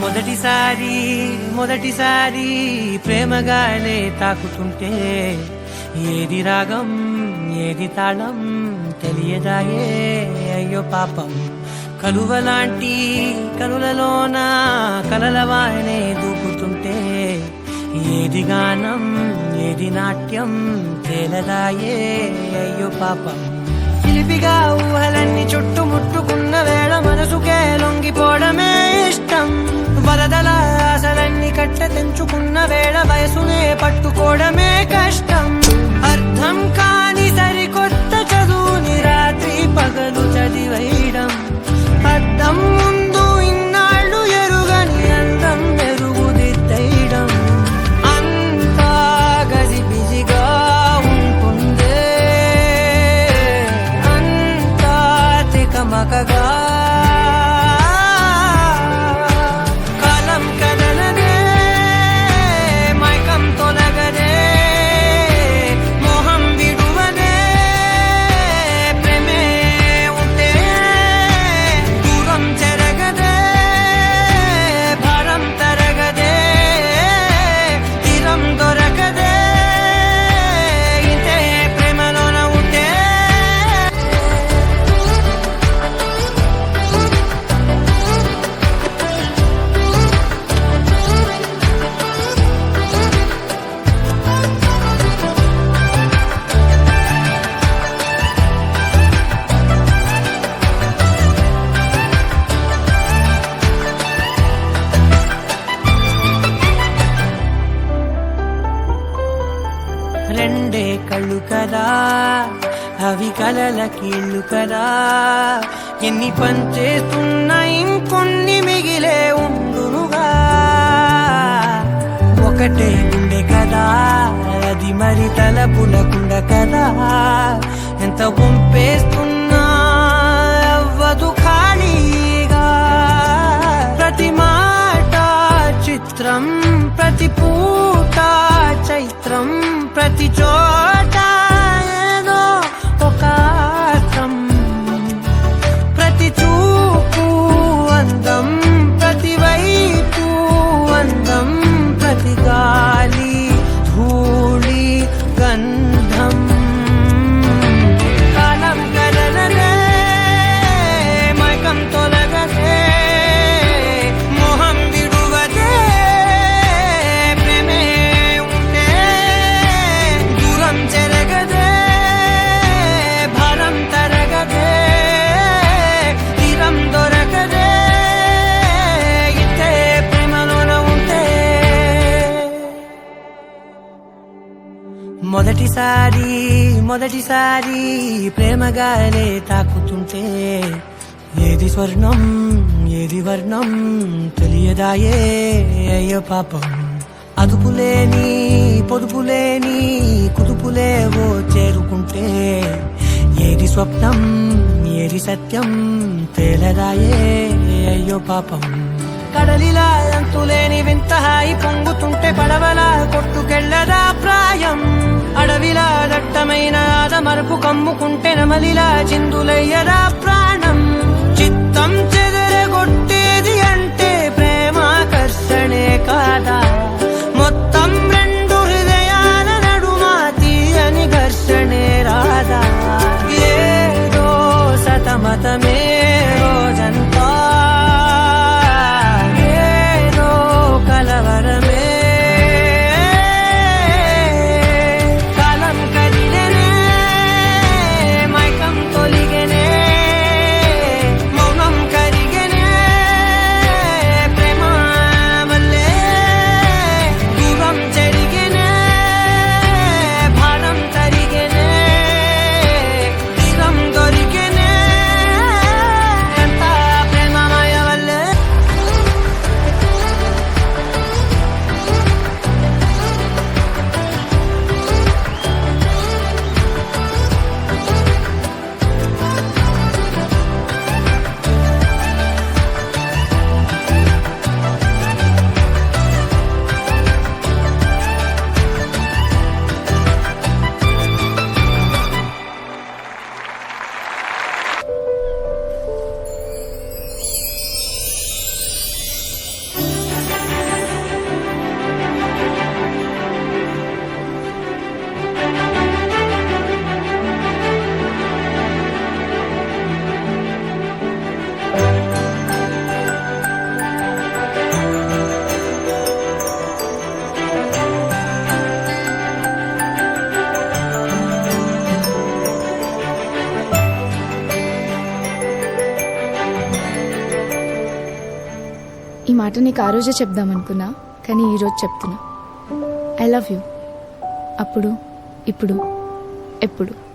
మొదటిసారి మొదటిసారి ప్రేమగానే తాకుతుంటే ఏది రాగం ఏది తాళం తెలియదాయే అయ్యో పాపం. కలువలాంటి కనులలోన కలలవానే దూకుతుంటే ఏది గానం ఏది నాట్యం తేలదాయే అయ్యో పాపం. చిలిపిగా ఊహలన్నీ చుట్టుముట్టుకున్న వేళ మనసుకే లొంగిపోవడమే ఇష్టం. వరదల ఆశలన్నీ కట్ట తెంచుకున్న వేళ వయసునే పట్టుకోవడమే కష్టం. అర్థం కాని సరికొత్త చదువుని రాత్రి పగలు చదివేయడం. అద్దం ముందు ఇన్నాళ్ళు ఎరుగని అందం మెరుగుదిద్దడం. అంతా గజిబిజిగా ఉంటుందే అంతా తికమకగా. రెండే కళ్ళు కదా అవి కలల కీళ్ళు కదా. ఎన్ని పనిచేస్తున్నా ఇంకొన్ని మిగిలే ఉండునుగా. ఒకటే గుండె కదా అది మరి తలపులకుండ కదా. ఎంత పంపేస్తున్నా అవ్వదు ఖాళీగా. ప్రతి మాట చిత్రం ప్రతి పూట చైత్రం. ప్రతి చోట ఏదో ఒక అర్థం. ప్రతి చూపు అందం ప్రతి వైపు అందం. ప్రతి గాలి ధూళి గంధం. కాలం కదలదే మైకం తొలగదే మోహం విడువదే. ప్రేమే ఉంటే దూరం చెరగదే భారం తరగదే తీరం దొరకదే. ఇంతే ప్రేమలోన ఉంటే. మొదటిసారి మొదటిసారి ప్రేమగాలే తాకుతుంటే ఏది స్వర్ణం ఏది వర్ణం తెలియదాయే అయ్యో పాపం. అదుపులేని పొదుపులేని కుదుపులేవో చేరుకుంటే ఏది స్వప్నం ఏది సత్యం తేలదాయే అయ్యో పాపం. కడలిలా అంతులేని వింత హాయి పొంగుతుంటే పడవలా కొట్టుకెళ్ళదా ప్రాయం. అడవిలా దట్టమైన ఆదమరపు కమ్ముకుంటే నమలిలా చిందులయ్యదా ప్రాణం. చిత్తం చెదరగొట్టేది అంటే ప్రేమాకర్షణే కాదా. మొత్తం రెండు హృదయాల నడుమ తీయని ఘర్షణే రాదా. ఏదో సతమతమే రోజంతా ఏదో కలవరమే. కాలం కదిలెనే మైకం తొలిగెనే ఈ మాట నీకు ఆ రోజే చెప్దామనుకున్నా, కానీ ఈరోజు చెప్తున్నా. I love you. అప్పుడు, ఇప్పుడు, ఎప్పుడు.